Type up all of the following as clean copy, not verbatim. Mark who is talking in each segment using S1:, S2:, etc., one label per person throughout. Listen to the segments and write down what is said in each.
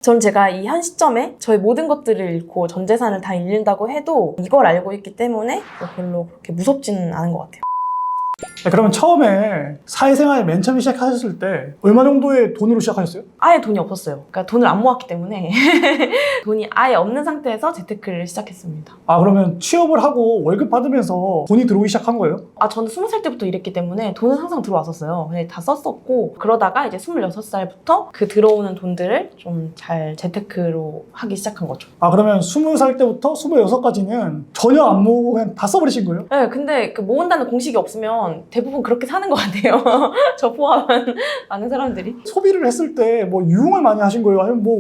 S1: 전 제가 이 한 시점에 저의 모든 것들을 잃고 전 재산을 다 잃는다고 해도 이걸 알고 있기 때문에 별로 그렇게 무섭지는 않은 것 같아요.
S2: 네, 그러면 처음에 사회생활 맨 처음 시작하셨을 때 얼마 정도의 돈으로 시작하셨어요?
S1: 아예 돈이 없었어요. 그러니까 돈을 안 모았기 때문에 돈이 아예 없는 상태에서 재테크를 시작했습니다.
S2: 아, 그러면 취업을 하고 월급 받으면서 돈이 들어오기 시작한 거예요?
S1: 저는 20살 때부터 일했기 때문에 돈은 항상 들어왔었어요. 근데 다 썼었고 그러다가 이제 26살부터 그 들어오는 돈들을 좀 잘 재테크로 하기 시작한 거죠.
S2: 아, 그러면 20살 때부터 26까지는 전혀 안 모으고 그냥 다 써버리신 거예요?
S1: 네, 근데 그 모은다는 공식이 없으면 대부분 그렇게 사는 것 같아요. 저 포함한 많은 사람들이.
S2: 소비를 했을 때 뭐 유흥을 많이 하신 거예요? 아니면 뭐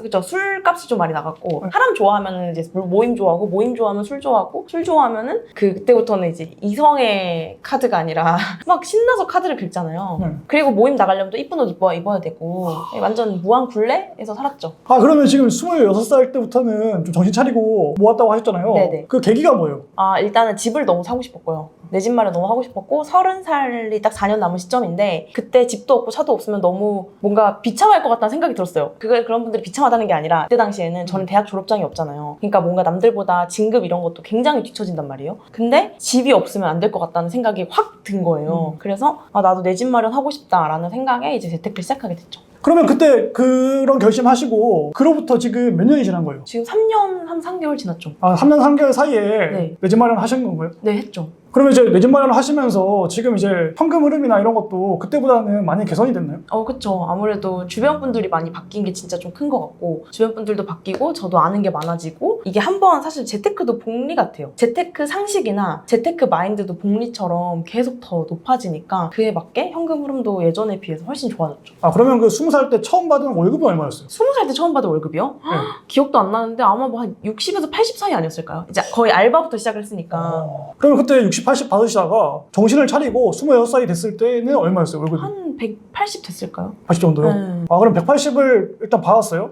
S1: 그죠. 술값이 좀 많이 나갔고 사람 좋아하면은 이제 모임 좋아하고 모임 좋아하면 술 좋아하고 술 좋아하면은 그때부터는 이제 이성의 카드가 아니라 막 신나서 카드를 긁잖아요. 그리고 모임 나가려면 또 이쁜 옷 입어야 되고 완전 무한 굴레에서 살았죠.
S2: 아, 그러면 지금 26살 때부터는 좀 정신 차리고 모았다고 하셨잖아요.
S1: 네네.
S2: 그 계기가 뭐예요?
S1: 일단은 집을 너무 사고 싶었고요. 내 집 마련 너무 하고 싶었고 30살이 딱 4년 남은 시점인데 그때 집도 없고 차도 없으면 너무 뭔가 비참할 것 같다는 생각이 들었어요. 그런 분들이 비참하다는 게 아니라 그때 당시에는 저는 대학 졸업장이 없잖아요. 그러니까 뭔가 남들보다 진급 이런 것도 굉장히 뒤처진단 말이에요. 근데 집이 없으면 안 될 것 같다는 생각이 확 든 거예요. 그래서 나도 내 집 마련 하고 싶다라는 생각에 이제 재테크를 시작하게 됐죠.
S2: 그러면 그때 그런 결심하시고 그로부터 지금 몇 년이 지난 거예요?
S1: 지금 3년 한 3개월 지났죠.
S2: 3년 3개월 사이에
S1: 네.
S2: 내 집 마련 하신 건가요?
S1: 네, 했죠.
S2: 그러면 이제 내 집 마련을 하시면서 지금 이제 현금 흐름이나 이런 것도 그때보다는 많이 개선이 됐나요?
S1: 그쵸. 아무래도 주변 분들이 많이 바뀐 게 진짜 좀 큰 것 같고 주변 분들도 바뀌고 저도 아는 게 많아지고 이게 한번 사실 재테크도 복리 같아요. 재테크 상식이나 재테크 마인드도 복리처럼 계속 더 높아지니까 그에 맞게 현금 흐름도 예전에 비해서 훨씬 좋아졌죠.
S2: 그러면 그 20살 때 처음 받은 월급은 얼마였어요?
S1: 20살 때 처음 받은 월급이요? 기억도 안 나는데 아마 뭐 한 60에서 80 사이 아니었을까요? 이제 거의 알바부터 시작을 했으니까.
S2: 그러면 그때 60, 80 받으시다가 정신을 차리고 26살이 됐을 때는 얼마였어요, 월급이?
S1: 한 180 됐을까요?
S2: 80 정도요?
S1: 네.
S2: 그럼 180을 일단 받았어요?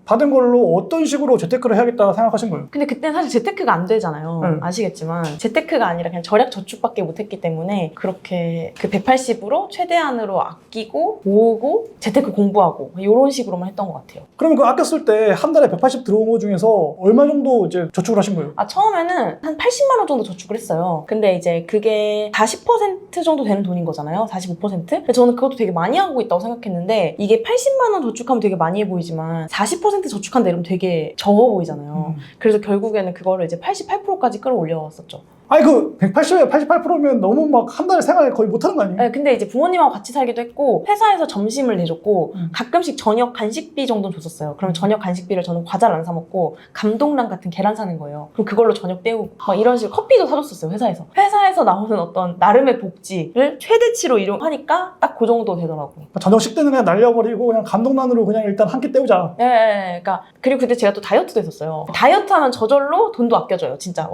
S2: 받은 걸로 어떤 식으로 재테크를 해야겠다 생각하신 거예요?
S1: 근데 그때는 사실 재테크가 안 되잖아요.
S2: 네.
S1: 아시겠지만 재테크가 아니라 그냥 절약 저축밖에 못했기 때문에 그렇게 그 180으로 최대한으로 아끼고 모으고 재테크 공부하고 이런 식으로만 했던 것 같아요.
S2: 그러면 그 아꼈을 때 한 달에 180 들어온 거 중에서 얼마 정도 이제 저축을 하신 거예요?
S1: 처음에는 한 80만 원 정도 저축을 했어요. 근데 이제 그게 40% 정도 되는 돈인 거잖아요. 45%? 근데 저는 그것도 되게 많이 하고 있다고 생각했는데 이게 80만 원 저축하면 되게 많이 해 보이지만 40% 저축한다 이러면 되게 적어 보이잖아요. 그래서 결국에는 그거를 이제 88%까지 끌어올려왔었죠.
S2: 아니 그 180에 88%면 너무 막 한 달에 생활 거의 못하는 거 아니에요?
S1: 네, 근데 이제 부모님하고 같이 살기도 했고 회사에서 점심을 내줬고 가끔씩 저녁 간식비 정도는 줬었어요. 그럼 저녁 간식비를 저는 과자를 안 사 먹고 감동란 같은 계란 사는 거예요. 그럼 그걸로 저녁 때우고 막 이런 식으로 커피도 사줬었어요. 회사에서 나오는 어떤 나름의 복지를 최대치로 이용하니까 딱 그 정도 되더라고요.
S2: 저녁 식대는 그냥 날려버리고 그냥 감동란으로 그냥 일단 한 끼 때우자.
S1: 네, 그러니까 그리고 그때 제가 또 다이어트도 했었어요. 다이어트 하면 저절로 돈도 아껴져요. 진짜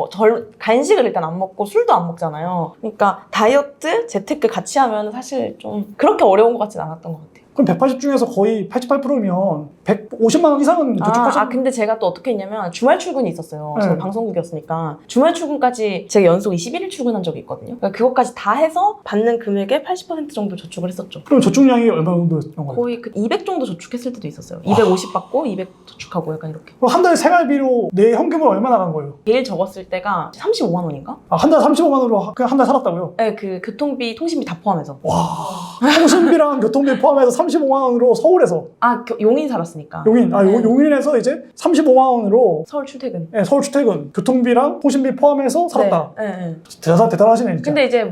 S1: 간식을 일단 안 먹고 술도 안 먹잖아요. 그러니까 다이어트, 재테크 같이 하면 사실 좀 그렇게 어려운 것 같진 않았던 것 같아요.
S2: 그럼 180 중에서 거의 88%면 150만 원 이상은 저축하셨나요?
S1: 근데 제가 또 어떻게 했냐면 주말 출근이 있었어요.
S2: 네.
S1: 저는 방송국이었으니까 주말 출근까지 제가 연속 21일 출근한 적이 있거든요. 그러니까 그것까지 다 해서 받는 금액의 80% 정도 저축을 했었죠.
S2: 그럼 저축량이 얼마 정도였던 거예요?
S1: 거의 200 정도 저축했을 때도 있었어요. 250 받고 200 저축하고 약간 이렇게.
S2: 그럼 한 달에 생활비로 내 현금은 얼마 나간 거예요?
S1: 제일 적었을 때가 35만 원인가?
S2: 한 달 35만 원으로 그냥 한 달 살았다고요?
S1: 네, 그 교통비, 통신비 다 포함해서.
S2: 와, 통신비랑 교통비 포함해서 35만 원으로 서울에서
S1: 용인 살았으니까.
S2: 용인, 용인에서 이제 35만 원으로
S1: 서울 출퇴근.
S2: 네, 서울 출퇴근, 교통비랑 통신비 포함해서 살았다.
S1: 네.
S2: 대단하시네 진짜.
S1: 근데 이제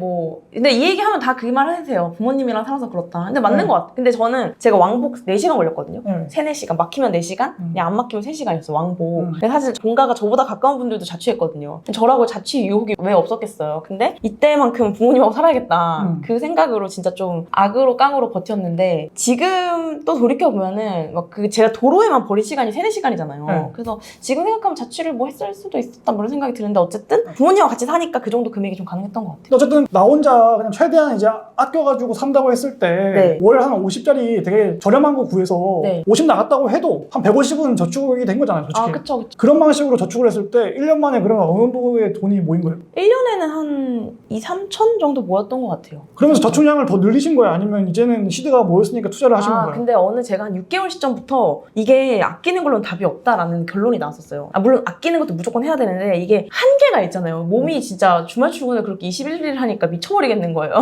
S1: 근데 이 얘기하면 다 그 말 하세요. 부모님이랑 살아서 그렇다. 근데 맞는 것 같아. 근데 저는 제가 왕복 4시간 걸렸거든요. 3-4시간. 막히면 4시간? 그냥 안 막히면 3시간이었어, 왕복. 근데 사실 본가가 저보다 가까운 분들도 자취했거든요. 저라고 자취 유혹이 왜 없었겠어요. 근데 이때만큼 부모님하고 살아야겠다. 그 생각으로 진짜 좀 악으로 깡으로 버텼는데 지금 또 돌이켜보면은 제가 도로에만 버린 시간이 3-4시간이잖아요. 그래서 지금 생각하면 자취를 뭐 했을 수도 있었다 그런 생각이 드는데 어쨌든 부모님과 같이 사니까 그 정도 금액이 좀 가능했던 것 같아요.
S2: 어쨌든 나 혼자 그냥 최대한 이제 아껴가지고 산다고 했을 때 월 한 50짜리 되게 저렴한 거 구해서 50 나갔다고 해도 한 150은 저축이 된 거잖아요, 솔직히.
S1: 그쵸.
S2: 그런 방식으로 저축을 했을 때 1년 만에 그러면 어느 정도의 돈이 모인 거예요?
S1: 1년에는 한 2-3천 정도 모았던 것 같아요.
S2: 그러면서 저축량을 더 늘리신 거예요? 거예요? 아니면 이제는 시드가 모였으니까 투자를 하시는 거예요?
S1: 근데 제가 한 6개월 시점부터 이게 아끼는 걸로는 답이 없다라는 결론이 나왔었어요. 물론 아끼는 것도 무조건 해야 되는데 이게 한계가 있잖아요. 몸이 진짜 주말 출근을 그렇게 21일 하니까 미쳐버리겠는 거예요.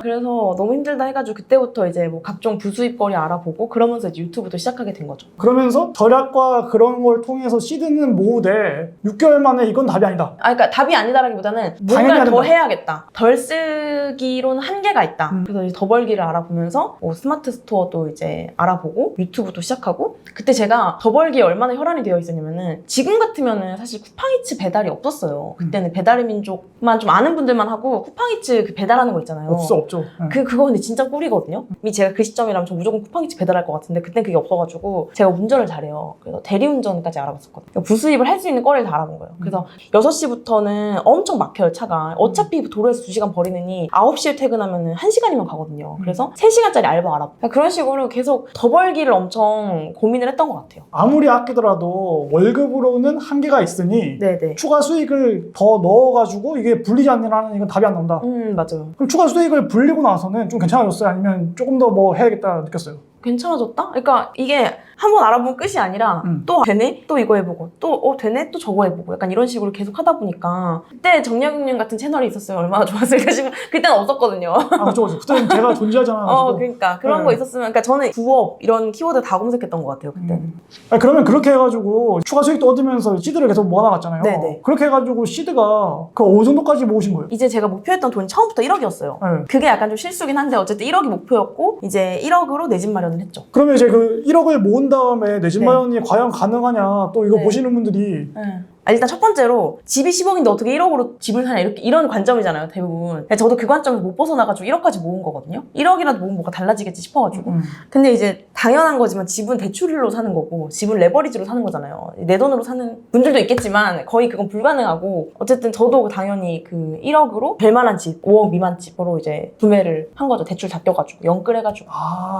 S1: 그래서 너무 힘들다 해가지고 그때부터 이제 뭐 각종 부수입거리 알아보고 그러면서 이제 유튜브도 시작하게 된 거죠.
S2: 그러면서 절약과 그런 걸 통해서 시드는 모으되 6개월 만에 이건 답이 아니다.
S1: 그러니까 답이 아니다라기보다는 뭔가 더 해야겠다. 덜 쓰기로는 한계가 있다. 그래서 이제 더 벌기를 알아보면서 스마트 스토어도 이제 알아보고 유튜브도 시작하고 그때 제가 더 벌기에 얼마나 혈안이 되어 있었냐면은 지금 같으면은 사실 쿠팡이츠 배달이 없었어요. 그때는 배달의 민족만 좀 아는 분들만 하고 쿠팡이츠 그 배달하는 거 있잖아요.
S2: 없죠.
S1: 그거 근데 진짜 꿀이거든요. 제가 그 시점이라면 저 무조건 쿠팡이츠 배달할 것 같은데 그땐 그게 없어가지고 제가 운전을 잘해요. 그래서 대리운전까지 알아봤었거든요. 부수입을 할 수 있는 거리를 다 알아본 거예요. 그래서 6시부터는 엄청 막혀요, 차가. 어차피 도로에서 2시간 버리느니 9시에 퇴근하면 1시간이면 가거든요. 그래서 3시간짜리 알바 알아보고 그런 식으로 계속 더 벌기를 엄청 고민을 했던 것 같아요.
S2: 아무리 아끼더라도 월급으로는 한계가 있으니
S1: 네네.
S2: 추가 수익을 더 넣어가지고 이게 불리지 않는 한은 이건 답이 안 나온다.
S1: 맞아요.
S2: 그럼 추가 수익을 불리고 나서는 좀 괜찮아졌어요? 아니면 조금 더 뭐 해야겠다 느꼈어요?
S1: 괜찮아졌다? 그러니까 이게 한번 알아보면 끝이 아니라 또 되네? 또 이거 해보고 또 되네? 또 저거 해보고 약간 이런 식으로 계속 하다 보니까 그때 정약용님 같은 채널이 있었으면 얼마나 좋았을까 싶으면 그때는 없었거든요.
S2: 그렇죠. 그때는 제가 존재하잖아요.
S1: 그러니까 그런 거 있었으면 그러니까 저는 부업 이런 키워드 다 검색했던 것 같아요 그때는.
S2: 그러면 그렇게 해가지고 추가 수익도 얻으면서 시드를 계속 모아나갔잖아요.
S1: 네네.
S2: 그렇게 해가지고 시드가 그 어느 정도까지 모으신 거예요?
S1: 이제 제가 목표했던 돈이 처음부터 1억이었어요. 그게 약간 좀 실수긴 한데 어쨌든 1억이 목표였고 이제 1억으로 내 집 마련을 했죠.
S2: 그러면 이제 그 1억을 모은 다음에 내 집 마련이 과연 가능하냐 또 이거 보시는 분들이
S1: 일단 첫 번째로 집이 10억인데 어떻게 1억으로 집을 사냐 이런 관점이잖아요 대부분. 저도 그 관점에서 못 벗어나가지고 1억까지 모은 거거든요. 1억이라도 모으면 뭐가 달라지겠지 싶어가지고. 근데 이제 당연한 거지만 집은 대출로 사는 거고 집은 레버리지로 사는 거잖아요. 내 돈으로 사는 분들도 있겠지만 거의 그건 불가능하고 어쨌든 저도 당연히 그 1억으로 될 만한 집 5억 미만 집으로 이제 구매를 한 거죠. 대출 다 껴가지고 영끌해가지고.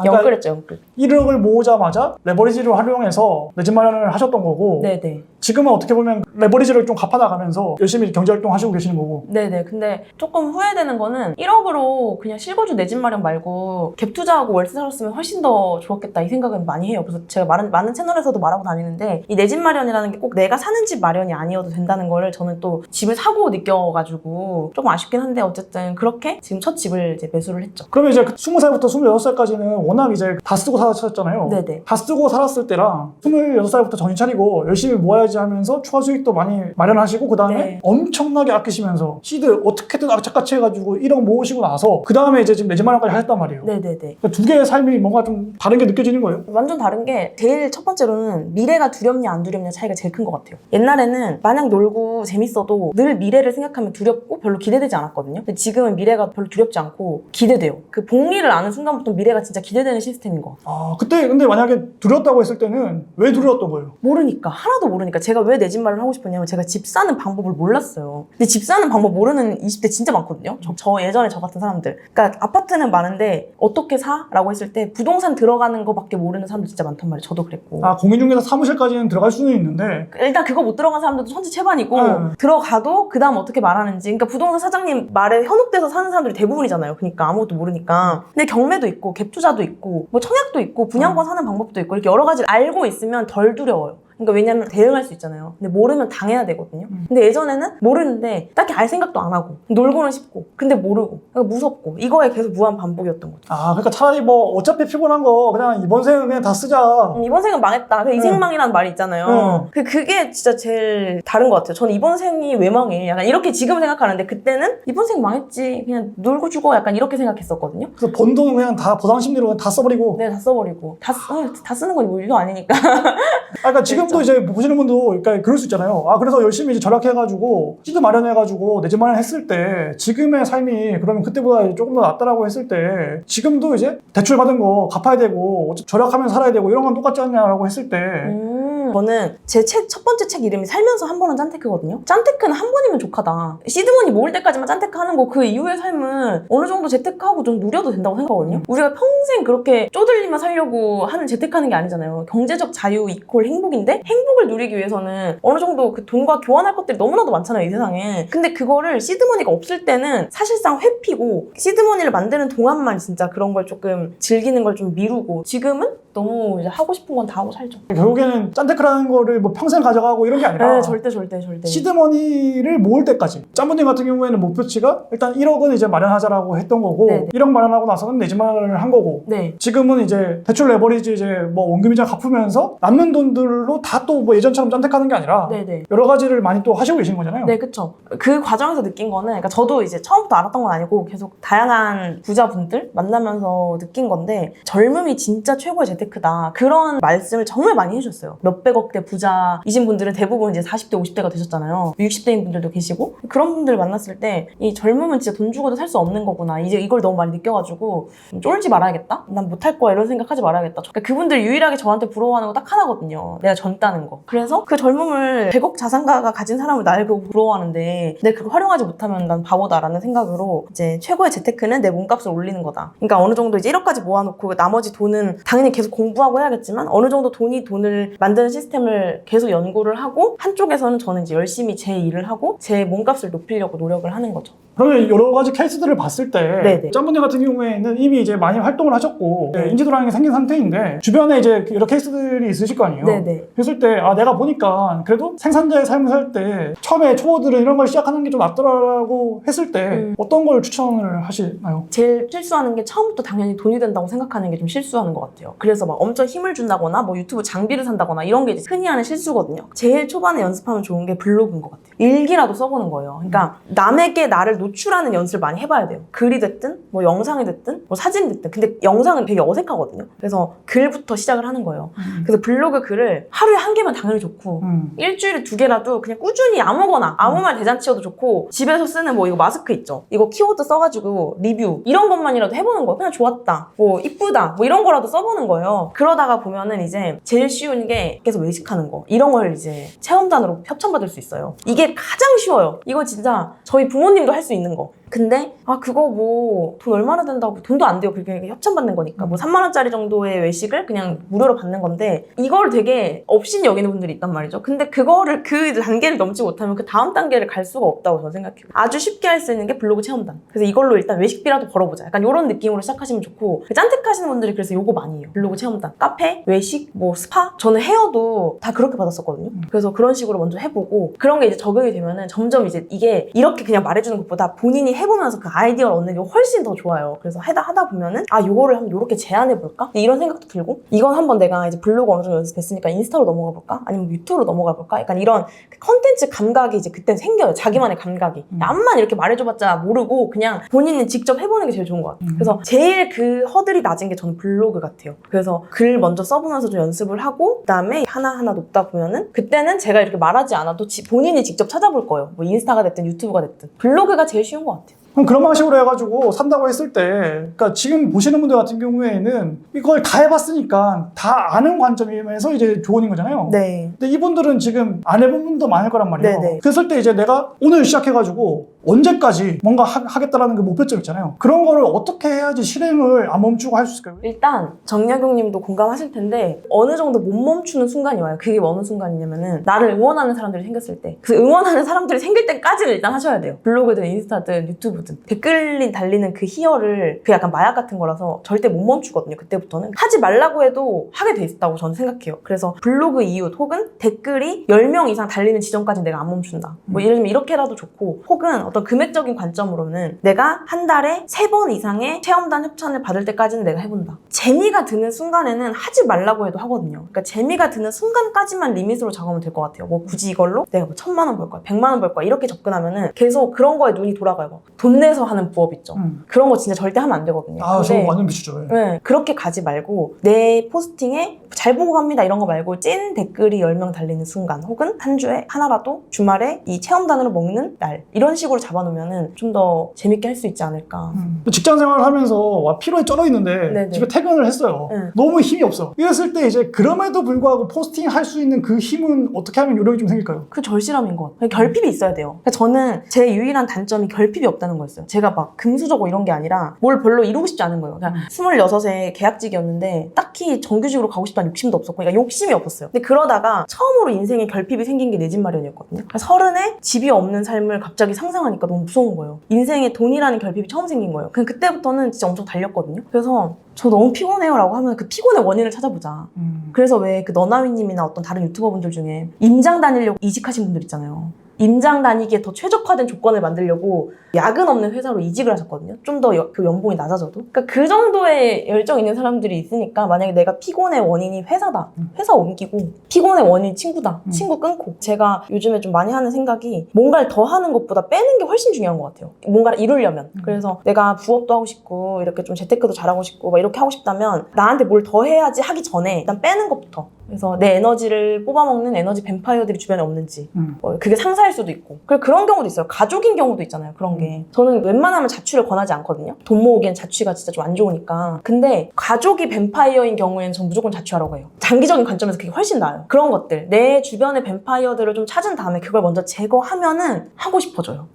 S1: 영끌했죠 영끌.
S2: 1억을 모으자마자 레버리지를 활용해서 내 집 마련을 하셨던 거고
S1: 네네.
S2: 지금은 어떻게 보면 레버리지를 좀 갚아나가면서 열심히 경제활동 하시고 계시는 거고.
S1: 네네. 근데 조금 후회되는 거는 1억으로 그냥 실거주 내 집 마련 말고 갭 투자하고 월세 살았으면 훨씬 더 좋았겠다 이 생각은 많이 해요. 그래서 제가 많은 채널에서도 말하고 다니는데 이 내 집 마련이라는 게 꼭 내가 사는 집 마련이 아니어도 된다는 거를 저는 또 집을 사고 느껴가지고 조금 아쉽긴 한데 어쨌든 그렇게 지금 첫 집을 이제 매수를 했죠.
S2: 그러면 이제 20살부터 26살까지는 워낙 이제 다 쓰고 사셨잖아요.
S1: 네네.
S2: 다 쓰고 살았을 때랑 26살부터 정신 차리고 열심히 모아야지 하면서 추가 수익도 많이 마련하시고 그 다음에 엄청나게 아끼시면서 시드 어떻게든 악착같이 해가지고 1억 모으시고 나서 그 다음에 이제 지금 내 집 마련까지 하셨단 말이에요.
S1: 네네네.
S2: 그러니까 두 개의 삶이 뭔가 좀 다른 게 느껴지는 거예요?
S1: 완전 다른 게 제일 첫 번째로는 미래가 두렵냐 안 두렵냐 차이가 제일 큰 것 같아요. 옛날에는 마냥 놀고 재밌어도 늘 미래를 생각하면 두렵고 별로 기대되지 않았거든요. 근데 지금은 미래가 별로 두렵지 않고 기대돼요. 그 복리를 아는 순간부터 미래가 진짜 기대되는 시스템인 것 같아요.
S2: 그때 근데 만약에 두렵다고 했을 때는 왜 두려웠던 거예요?
S1: 모르니까. 하나도 모르니까. 제가 왜 내 집 마련을 하고 싶었냐면 제가 집 사는 방법을 몰랐어요. 근데 집 사는 방법 모르는 20대 진짜 많거든요. 예전에 저 같은 사람들. 그러니까 아파트는 많은데 어떻게 사? 라고 했을 때 부동산 들어가는 거밖에 모르는 사람들 진짜 많단 말이에요. 저도 그랬고.
S2: 공인중개사 사무실까지는 들어갈 수는 있는데
S1: 일단 그거 못 들어간 사람들도 천지채반이고 들어가도 그 다음 어떻게 말하는지. 그러니까 부동산 사장님 말에 현혹돼서 사는 사람들이 대부분이잖아요. 그러니까 아무것도 모르니까. 근데 경매도 있고 갭 투자도 있고 뭐 청약도 있고 분양권 사는 방법도 있고 이렇게 여러 가지를 알고 있으면 덜 두려워요. 그러니까 왜냐면 대응할 수 있잖아요. 근데 모르면 당해야 되거든요. 근데 예전에는 모르는데 딱히 알 생각도 안 하고 놀고는 싶고 근데 모르고 그러니까 무섭고 이거에 계속 무한 반복이었던 거죠.
S2: 그러니까 차라리 뭐 어차피 피곤한 거 그냥 이번 생은 그냥 다 쓰자.
S1: 이번 생은 망했다. 이생망이라는 말이 있잖아요. 그게 진짜 제일 다른 것 같아요. 저는 이번 생이 왜 망해? 약간 이렇게 지금 생각하는데 그때는 이번 생 망했지. 그냥 놀고 죽어. 약간 이렇게 생각했었거든요.
S2: 그래서 번 돈은 그냥 다 보상 심리로 다 써버리고.
S1: 네, 다 써버리고. 다 쓰는 건 뭐 일도 아니니까.
S2: 그러니까 지금도 이제 보시는 분도 그러니까 그럴 수 있잖아요. 그래서 열심히 이제 절약해가지고 시드 마련해가지고 내 집 마련했을 때 지금의 삶이 그러면 그때보다 조금 더 낫다라고 했을 때 지금도 이제 대출 받은 거 갚아야 되고 절약하면서 살아야 되고 이런 건 똑같지 않냐라고 했을 때
S1: 저는 제 첫 번째 책 이름이 살면서 한 번은 짠테크거든요. 짠테크는 한 번이면 족하다. 시드머니 모을 때까지만 짠테크 하는 거 그 이후의 삶은 어느 정도 재테크하고 좀 누려도 된다고 생각하거든요. 우리가 평생 그렇게 쪼들리며 살려고 하는 재테크하는 게 아니잖아요. 경제적 자유 이퀄 행복인데 행복을 누리기 위해서는 어느 정도 그 돈과 교환할 것들이 너무나도 많잖아요, 이 세상에. 근데 그거를 시드머니가 없을 때는 사실상 회피고 시드머니를 만드는 동안만 진짜 그런 걸 조금 즐기는 걸 좀 미루고 지금은 너무 이제 하고 싶은 건 다 하고 살죠.
S2: 결국에는 짠테크라는 거를 뭐 평생 가져가고 이런 게 아니라
S1: 네, 절대.
S2: 시드머니를 모을 때까지. 짬부님 같은 경우에는 목표치가 일단 1억은 이제 마련하자라고 했던 거고
S1: 네네.
S2: 1억 마련하고 나서는 내 집 마련을 한 거고
S1: 네.
S2: 지금은 이제 대출 레버리지 이제 뭐 원금이자 갚으면서 남는 돈들로 다 또 뭐 예전처럼 짠택하는 게 아니라
S1: 네네.
S2: 여러 가지를 많이 또 하시고 계신 거잖아요.
S1: 네, 그쵸. 그 과정에서 느낀 거는, 그러니까 저도 이제 처음부터 알았던 건 아니고 계속 다양한 부자분들 만나면서 느낀 건데, 젊음이 진짜 최고의 재테크다. 그런 말씀을 정말 많이 해주셨어요. 몇백억대 부자이신 분들은 대부분 이제 40대, 50대가 되셨잖아요. 60대인 분들도 계시고. 그런 분들 만났을 때, 이 젊음은 진짜 돈 주고도 살 수 없는 거구나. 이제 이걸 너무 많이 느껴가지고, 쫄지 말아야겠다? 난 못할 거야. 이런 생각하지 말아야겠다. 그러니까 그분들 유일하게 저한테 부러워하는 거 딱 하나거든요. 내가 젊다는 거. 그래서 그 젊음을 100억 자산가가 가진 사람을 날 보고 부러워하는데 내가 그걸 활용하지 못하면 난 바보다라는 생각으로 이제 최고의 재테크는 내 몸값을 올리는 거다. 그러니까 어느 정도 이제 1억까지 모아놓고 나머지 돈은 당연히 계속 공부하고 해야겠지만 어느 정도 돈을 만드는 시스템을 계속 연구를 하고 한쪽에서는 저는 이제 열심히 제 일을 하고 제 몸값을 높이려고 노력을 하는 거죠.
S2: 그러면 여러 가지 케이스들을 봤을 때
S1: 네네.
S2: 짬분님 같은 경우에는 이미 이제 많이 활동을 하셨고
S1: 네.
S2: 인지도라는 게 생긴 상태인데 주변에 이제 여러 케이스들이 있으실 거 아니에요.
S1: 네네.
S2: 그랬을 때 내가 보니까 그래도 생산자의 삶을 살 때 처음에 초보들은 이런 걸 시작하는 게 좀 낫더라고 했을 때 어떤 걸 추천을 하시나요?
S1: 제일 실수하는 게 처음부터 당연히 돈이 된다고 생각하는 게 좀 실수하는 것 같아요. 그래서 막 엄청 힘을 준다거나 뭐 유튜브 장비를 산다거나 이런 게 이제 흔히 하는 실수거든요. 제일 초반에 연습하면 좋은 게 블로그인 것 같아요. 일기라도 써보는 거예요. 그러니까 남에게 나를 노출하는 연습을 많이 해봐야 돼요. 글이 됐든 뭐 영상이 됐든 뭐 사진이 됐든. 근데 영상은 되게 어색하거든요. 그래서 글부터 시작을 하는 거예요. 그래서 블로그 글을 하루에 1개면 당연히 좋고 일주일에 2개라도 그냥 꾸준히 아무거나 아무 말 대잔치여도 좋고 집에서 쓰는 뭐 이거 마스크 있죠. 이거 키워드 써가지고 리뷰 이런 것만이라도 해보는 거예요. 그냥 좋았다, 뭐 이쁘다, 뭐 이런 거라도 써보는 거예요. 그러다가 보면은 이제 제일 쉬운 게 계속 외식하는 거 이런 걸 이제 체험단으로 협찬받을 수 있어요. 이게 가장 쉬워요. 이거 진짜 저희 부모님도 할 수 있는 거. 근데 그거 뭐 돈 얼마나 된다고 돈도 안 돼요. 그게 협찬받는 거니까 뭐 3만 원짜리 정도의 외식을 그냥 무료로 받는 건데 이걸 되게 업신 여기는 분들이 있단 말이죠. 근데 그거를 그 단계를 넘지 못하면 그 다음 단계를 갈 수가 없다고 저는 생각해요. 아주 쉽게 할 수 있는 게 블로그 체험단. 그래서 이걸로 일단 외식비라도 벌어보자. 약간 이런 느낌으로 시작하시면 좋고 짠택하시는 분들이 그래서 요거 많이 해요. 블로그 체험단. 카페, 외식, 뭐 스파. 저는 헤어도 다 그렇게 받았었거든요. 그래서 그런 식으로 먼저 해보고 그런 게 이제 적응이 되면은 점점 이제 이게 이렇게 그냥 말해주는 것보다 본인이 해보면서 그 아이디어를 얻는 게 훨씬 더 좋아요. 그래서 하다 보면은 요거를 한번 요렇게 제안해볼까? 이런 생각도 들고 이건 한번 내가 이제 블로그 어느 정도 연습했으니까 인스타로 넘어가 볼까? 아니면 유튜브로 넘어가 볼까? 약간 이런 컨텐츠 감각이 이제 그때 생겨요. 자기만의 감각이. 암만 이렇게 말해줘봤자 모르고 그냥 본인이 직접 해보는 게 제일 좋은 것 같아요. 그래서 제일 그 허들이 낮은 게 저는 블로그 같아요. 그래서 글 먼저 써보면서 좀 연습을 하고 그다음에 하나하나 높다 보면은 그때는 제가 이렇게 말하지 않아도 본인이 직접 찾아볼 거예요. 뭐 인스타가 됐든 유튜브가 됐든. 블로그가 제일 쉬운 것 같아요.
S2: 그럼 그런 방식으로 해가지고 산다고 했을 때 그러니까 지금 보시는 분들 같은 경우에는 이걸 다 해봤으니까 다 아는 관점에서 이제 조언인 거잖아요.
S1: 네.
S2: 근데 이분들은 지금 안 해본 분도 많을 거란 말이에요.
S1: 네네.
S2: 그랬을 때 이제 내가 오늘 시작해가지고 언제까지 뭔가 하겠다라는 그 목표점 있잖아요. 그런 거를 어떻게 해야지 실행을 안 멈추고 할 수 있을까요?
S1: 일단 정약용 님도 공감하실 텐데 어느 정도 못 멈추는 순간이 와요. 그게 어느 순간이냐면은 나를 응원하는 사람들이 생겼을 때 그 응원하는 사람들이 생길 때까지는 일단 하셔야 돼요. 블로그든 인스타든 유튜브든 댓글 달리는 그 희열을 그 약간 마약 같은 거라서 절대 못 멈추거든요. 그때부터는 하지 말라고 해도 하게 돼 있다고 저는 생각해요. 그래서 블로그 이웃 혹은 댓글이 10명 이상 달리는 지점까지 내가 안 멈춘다. 뭐 예를 들면 이렇게라도 좋고 혹은 어떤 금액적인 관점으로는 내가 한 달에 3번 이상의 체험단 협찬을 받을 때까지는 내가 해본다. 재미가 드는 순간에는 하지 말라고 해도 하거든요. 그러니까 재미가 드는 순간까지만 리밋으로 잡으면 될 것 같아요. 뭐 굳이 이걸로 내가 뭐 1000만 원 벌 거야, 100만 원 벌 거야 이렇게 접근하면은 계속 그런 거에 눈이 돌아가요. 막 돈 내서 하는 부업 있죠. 그런 거 진짜 절대 하면 안 되거든요.
S2: 저 완전 비추죠.
S1: 네, 그렇게 가지 말고 내 포스팅에 잘 보고 갑니다 이런 거 말고 찐 댓글이 10명 달리는 순간 혹은 한 주에 하나라도 주말에 이 체험단으로 먹는 날 이런 식으로 잡아놓으면은 좀 더 재밌게 할 수 있지 않을까.
S2: 직장 생활을 하면서 피로에 쩔어 있는데
S1: 네네.
S2: 집에 퇴근을 했어요. 너무 힘이 없어. 이랬을 때 이제 그럼에도 불구하고 포스팅 할 수 있는 그 힘은 어떻게 하면 요령이 좀 생길까요?
S1: 그 절실함인 것 같아요. 결핍이 있어야 돼요. 그러니까 저는 제 유일한 단점이 결핍이 없다는 거였어요. 제가 막 금수저고 이런 게 아니라 뭘 별로 이루고 싶지 않은 거예요. 그냥 26에 계약직이었는데 딱히 정규직으로 가고 싶다는 욕심도 없었고, 그러니까 욕심이 없었어요. 근데 그러다가 처음으로 인생에 결핍이 생긴 게 내 집 마련이었거든요. 그러니까 30에 집이 없는 삶을 갑자기 상상하니까 너무 무서운 거예요. 인생에 돈이라는 결핍이 처음 생긴 거예요. 그냥 그때부터는 진짜 엄청 달렸거든요. 그래서 저 너무 피곤해요 라고 하면 그 피곤의 원인을 찾아보자. 그래서 왜 그 너나위님이나 어떤 다른 유튜버분들 중에 임장 다니려고 이직하신 분들 있잖아요. 임장 다니기에 더 최적화된 조건을 만들려고 야근 없는 회사로 이직을 하셨거든요. 좀 더 그 연봉이 낮아져도. 그러니까 그 정도의 열정 있는 사람들이 있으니까 만약에 내가 피곤의 원인이 회사다. 회사 옮기고 피곤의 원인이 친구다. 친구 끊고. 제가 요즘에 좀 많이 하는 생각이 뭔가를 더 하는 것보다 빼는 게 훨씬 중요한 것 같아요. 뭔가를 이루려면. 그래서 내가 부업도 하고 싶고 이렇게 좀 재테크도 잘하고 싶고 막 이렇게 하고 싶다면 나한테 뭘 더 해야지 하기 전에 일단 빼는 것부터. 그래서 내 에너지를 뽑아먹는 에너지 뱀파이어들이 주변에 없는지 그게 상사일 수도 있고 그런 경우도 있어요. 가족인 경우도 있잖아요. 그런 게 저는 웬만하면 자취를 권하지 않거든요. 돈 모으기엔 자취가 진짜 좀 안 좋으니까. 근데 가족이 뱀파이어인 경우에는 전 무조건 자취하라고 해요. 장기적인 관점에서 그게 훨씬 나아요. 그런 것들 내 주변의 뱀파이어들을 좀 찾은 다음에 그걸 먼저 제거하면은 하고 싶어져요.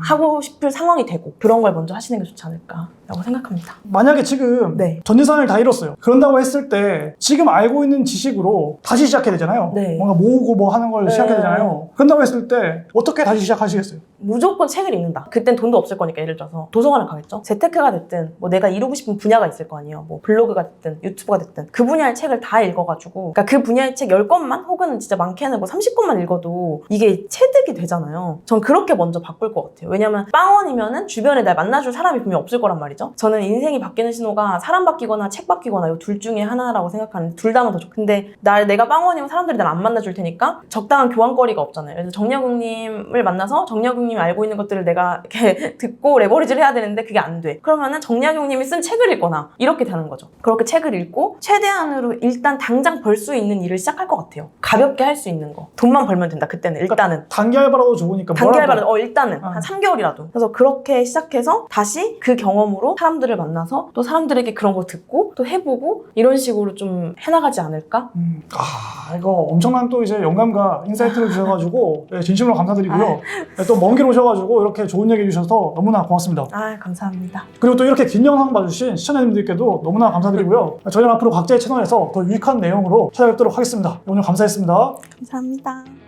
S1: 하고 싶을 상황이 되고 그런 걸 먼저 하시는 게 좋지 않을까라고 생각합니다.
S2: 만약에 지금
S1: 네.
S2: 전 재산을 다 잃었어요. 그런다고 했을 때 지금 알고 있는 지식으로 다시 시작해야 되잖아요.
S1: 네.
S2: 뭔가 모으고 뭐 하는 걸 시작해야 되잖아요. 그런다고 했을 때 어떻게 다시 시작하시겠어요?
S1: 무조건 책을 읽는다. 그땐 돈도 없을 거니까 예를 들어서 도서관을 가겠죠. 재테크가 됐든 뭐 내가 이루고 싶은 분야가 있을 거 아니에요. 뭐 블로그가 됐든 유튜브가 됐든 그 분야의 책을 다 읽어가지고 그러니까 그 분야의 책 10권만 혹은 진짜 많게는 뭐 30권만 읽어도 이게 체득이 되잖아요. 전 그렇게 먼저 바꿀 것 같아요. 왜냐면 빵원이면은 주변에 날 만나줄 사람이 분명 없을 거란 말이죠. 저는 인생이 바뀌는 신호가 사람 바뀌거나 책 바뀌거나 이 둘 중에 하나라고 생각하는데 둘 다는 더 좋고 근데 내가 빵원이면 사람들이 날 안 만나줄 테니까 적당한 교환거리가 없잖아요. 그래서 정약용님을 만나서 정약용님이 알고 있는 것들을 내가 이렇게 듣고 레버리지를 해야 되는데 그게 안 돼. 그러면은 정약용님이 쓴 책을 읽거나 이렇게 되는 거죠. 그렇게 책을 읽고 최대한으로 일단 당장 벌 수 있는 일을 시작할 것 같아요. 가볍게 할 수 있는 거. 돈만 벌면 된다. 그때는 일단은.
S2: 그러니까 단기 알바라도 좋으니까
S1: 단기 알바라도 일단은 한 3개월이라도. 그래서 그렇게 시작해서 다시 그 경험으로 사람들을 만나서 또 사람들에게 그런 거 듣고 또 해보고 이런 식으로 좀 해나가지 않을까?
S2: 이거 엄청난 또 이제 영감과 인사이트를 주셔가지고 진심으로 감사드리고요. 또 먼 길 오셔가지고 이렇게 좋은 얘기 해주셔서 너무나 고맙습니다.
S1: 감사합니다.
S2: 그리고 또 이렇게 긴 영상 봐주신 시청자님들께도 너무나 감사드리고요. 저희는 앞으로 각자의 채널에서 더 유익한 내용으로 찾아뵙도록 하겠습니다. 오늘 감사했습니다.
S1: 감사합니다.